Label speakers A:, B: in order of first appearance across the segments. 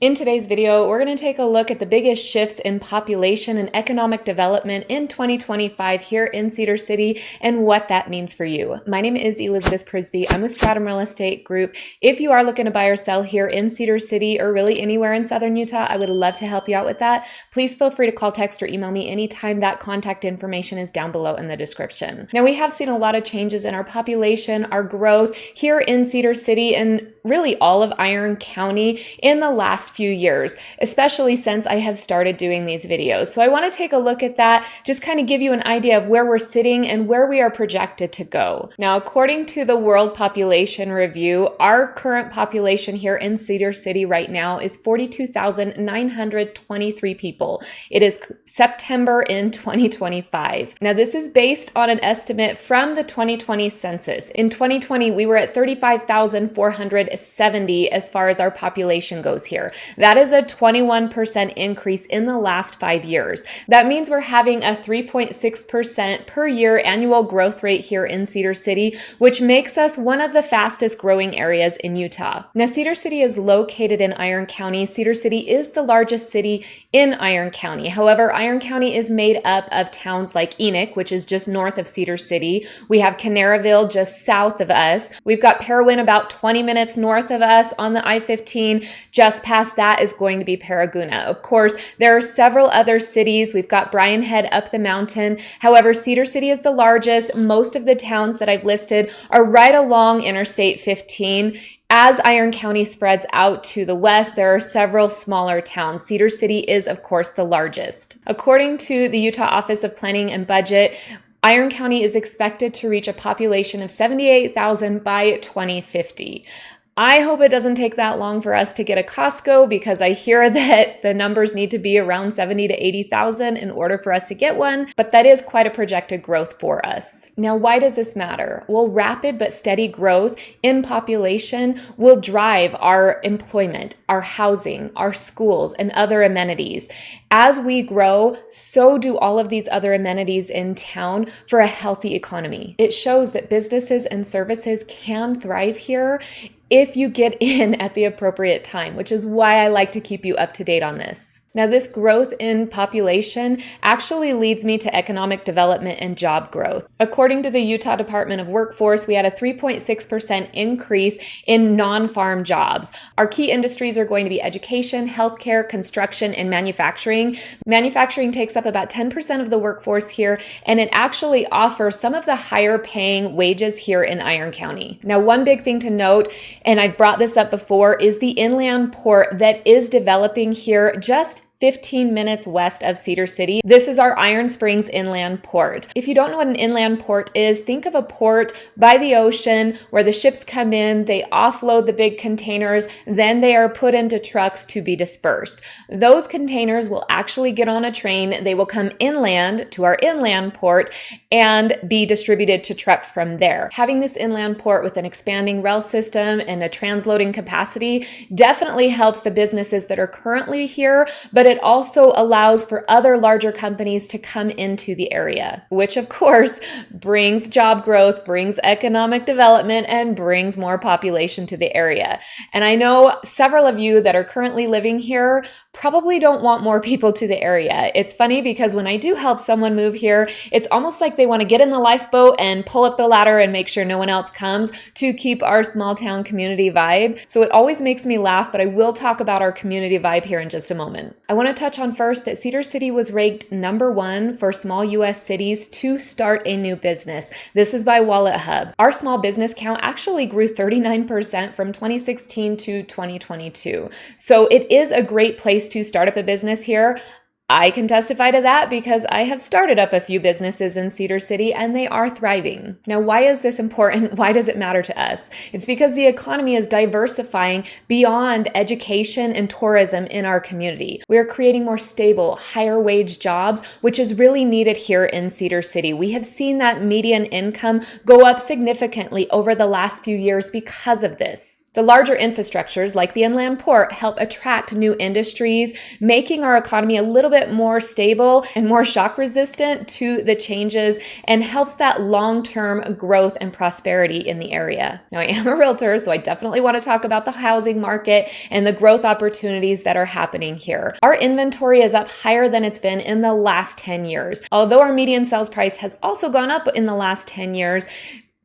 A: In today's video, we're going to take a look at the biggest shifts in population and economic development in 2025 here in Cedar City and what that means for you. My name is Elizabeth Prisbrey. I'm with Stratum Real Estate Group. If you are looking to buy or sell here in Cedar City or really anywhere in Southern Utah, I would love to help you out with that. Please feel free to call, text, or email me anytime. That contact information is down below in the description. Now, we have seen a lot of changes in our population, our growth here in Cedar City and really all of Iron County in the last few years, especially since I have started doing these videos. So I want to take a look at that, just kind of give you an idea of where we're sitting and where we are projected to go. Now, according to the World Population Review, our current population here in Cedar City right now is 42,923 people. It is September in 2025. Now, this is based on an estimate from the 2020 census. In 2020, we were at 35,470 as far as our population goes here. That is a 21% increase in the last 5 years. That means we're having a 3.6% per year annual growth rate here in Cedar City, which makes us one of the fastest growing areas in Utah. Now, Cedar City is located in Iron County. Cedar City is the largest city in Iron County. However, Iron County is made up of towns like Enoch, which is just north of Cedar City. We have Canaryville just south of us. We've got Parowan about 20 minutes north of us on the I-15. Just past that is going to be Paraguna. Of course, there are several other cities. We've got Brian Head up the mountain. However, Cedar City is the largest. Most of the towns that I've listed are right along Interstate 15. As Iron County spreads out to the west, there are several smaller towns. Cedar City is, of course, the largest. According to the Utah Office of Planning and Budget, Iron County is expected to reach a population of 78,000 by 2050. I hope it doesn't take that long for us to get a Costco because I hear that the numbers need to be around 70 to 80,000 in order for us to get one, but that is quite a projected growth for us. Now, why does this matter? Well, rapid but steady growth in population will drive our employment, our housing, our schools, and other amenities. As we grow, so do all of these other amenities in town for a healthy economy. It shows that businesses and services can thrive here if you get in at the appropriate time, which is why I like to keep you up to date on this. Now, this growth in population actually leads me to economic development and job growth. According to the Utah Department of Workforce, we had a 3.6% increase in non-farm jobs. Our key industries are going to be education, healthcare, construction, and manufacturing. Manufacturing takes up about 10% of the workforce here, and it actually offers some of the higher paying wages here in Iron County. Now, one big thing to note, and I've brought this up before, is the inland port that is developing here just 15 minutes west of Cedar City. This is our Iron Springs Inland Port. If you don't know what an inland port is, think of a port by the ocean where the ships come in, they offload the big containers, then they are put into trucks to be dispersed. Those containers will actually get on a train, they will come inland to our inland port and be distributed to trucks from there. Having this inland port with an expanding rail system and a transloading capacity definitely helps the businesses that are currently here, but it also allows for other larger companies to come into the area, which of course brings job growth, brings economic development, and brings more population to the area. And I know several of you that are currently living here probably don't want more people to the area. It's funny because when I do help someone move here, it's almost like they want to get in the lifeboat and pull up the ladder and make sure no one else comes to keep our small town community vibe. So it always makes me laugh, but I will talk about our community vibe here in just a moment. I want to touch on first that Cedar City was ranked #1 for small U.S. cities to start a new business. This is by Wallet Hub. Our small business count actually grew 39% from 2016 to 2022. So it is a great place to start up a business here. I can testify to that because I have started up a few businesses in Cedar City and they are thriving. Now, why is this important? Why does it matter to us? It's because the economy is diversifying beyond education and tourism in our community. We are creating more stable, higher wage jobs, which is really needed here in Cedar City. We have seen that median income go up significantly over the last few years because of this. The larger infrastructures like the inland port help attract new industries, making our economy a little bit bit more stable and more shock resistant to the changes and helps that long-term growth and prosperity in the area. Now, I am a realtor, so I definitely want to talk about the housing market and the growth opportunities that are happening here. Our inventory is up higher than it's been in the last 10 years. Although our median sales price has also gone up in the last 10 years,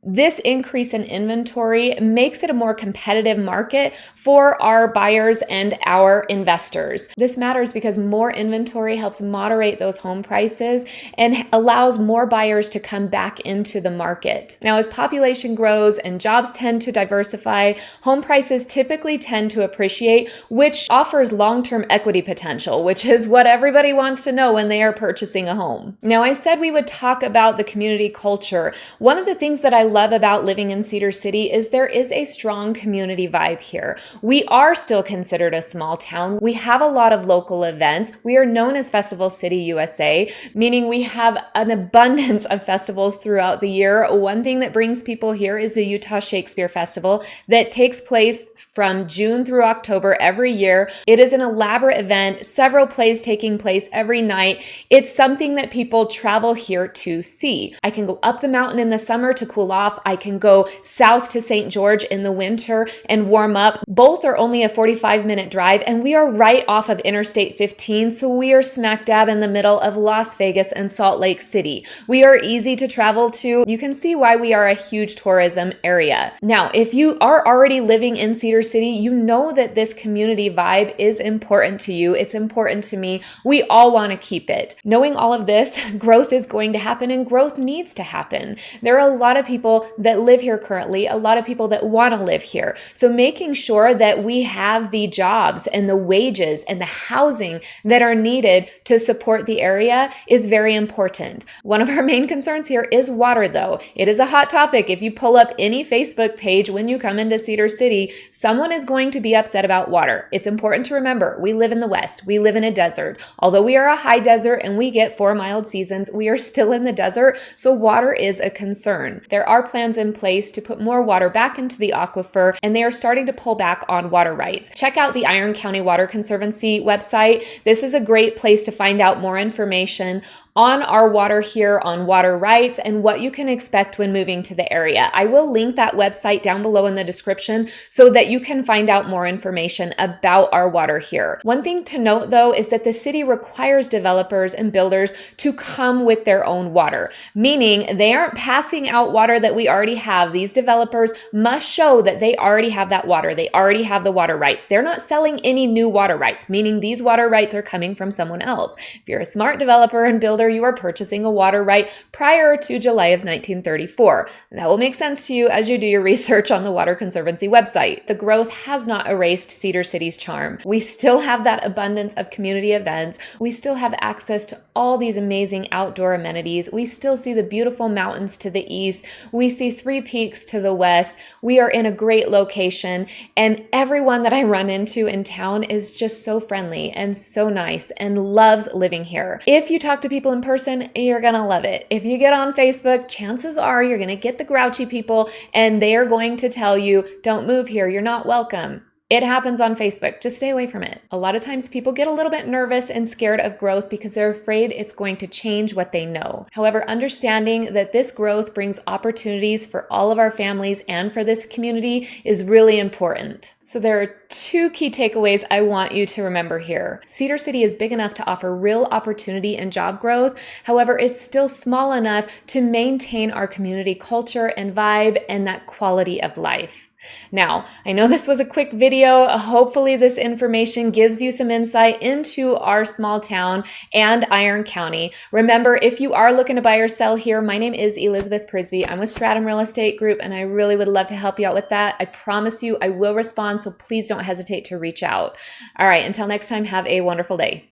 A: this increase in inventory makes it a more competitive market for our buyers and our investors. This matters because more inventory helps moderate those home prices and allows more buyers to come back into the market. Now, as population grows and jobs tend to diversify, home prices typically tend to appreciate, which offers long-term equity potential, which is what everybody wants to know when they are purchasing a home. Now, I said we would talk about the community culture. One of the things that I love about living in Cedar City is there is a strong community vibe here. We are still considered a small town. We have a lot of local events. We are known as Festival City, USA, meaning we have an abundance of festivals throughout the year. One thing that brings people here is the Utah Shakespeare Festival that takes place from June through October every year. It is an elaborate event, several plays taking place every night. It's something that people travel here to see. I can go up the mountain in the summer to cool off. I can go south to St. George in the winter and warm up. Both are only a 45-minute drive, and we are right off of Interstate 15, so we are smack dab in the middle of Las Vegas and Salt Lake City. We are easy to travel to. You can see why we are a huge tourism area. Now, if you are already living in Cedar City, you know that this community vibe is important to you. It's important to me. We all want to keep it. Knowing all of this, growth is going to happen and growth needs to happen. There are a lot of people that live here currently, a lot of people that want to live here. So making sure that we have the jobs and the wages and the housing that are needed to support the area is very important. One of our main concerns here is water, though. It is a hot topic. If you pull up any Facebook page when you come into Cedar City, someone is going to be upset about water. It's important to remember, we live in the West. We live in a desert. Although we are a high desert and we get 4 mild seasons, we are still in the desert, so water is a concern. There are plans in place to put more water back into the aquifer, and they are starting to pull back on water rights. Check out the Iron County Water Conservancy website. This is a great place to find out more information on our water here, on water rights, and what you can expect when moving to the area. I will link that website down below in the description so that you can find out more information about our water here. One thing to note, though, is that the city requires developers and builders to come with their own water, meaning they aren't passing out water that we already have. These developers must show that they already have that water. They already have the water rights. They're not selling any new water rights, meaning these water rights are coming from someone else. If you're a smart developer and builder, you are purchasing a water right prior to July of 1934. And that will make sense to you as you do your research on the Water Conservancy website. The growth has not erased Cedar City's charm. We still have that abundance of community events. We still have access to all these amazing outdoor amenities. We still see the beautiful mountains to the east. We see 3 peaks to the west. We are in a great location, and everyone that I run into in town is just so friendly and so nice and loves living here. If you talk to people in person, you're gonna love it. If you get on Facebook, chances are you're gonna get the grouchy people, and they are going to tell you, don't move here, you're not welcome. It happens on Facebook. Just stay away from it. A lot of times people get a little bit nervous and scared of growth because they're afraid it's going to change what they know. However, understanding that this growth brings opportunities for all of our families and for this community is really important. So there are 2 key takeaways I want you to remember here. Cedar City is big enough to offer real opportunity and job growth. However, it's still small enough to maintain our community culture and vibe and that quality of life. Now, I know this was a quick video. Hopefully this information gives you some insight into our small town and Iron County. Remember, if you are looking to buy or sell here, my name is Elizabeth Prisbrey. I'm with Stratum Real Estate Group, and I really would love to help you out with that. I promise you I will respond, so please don't hesitate to reach out. All right, until next time, have a wonderful day.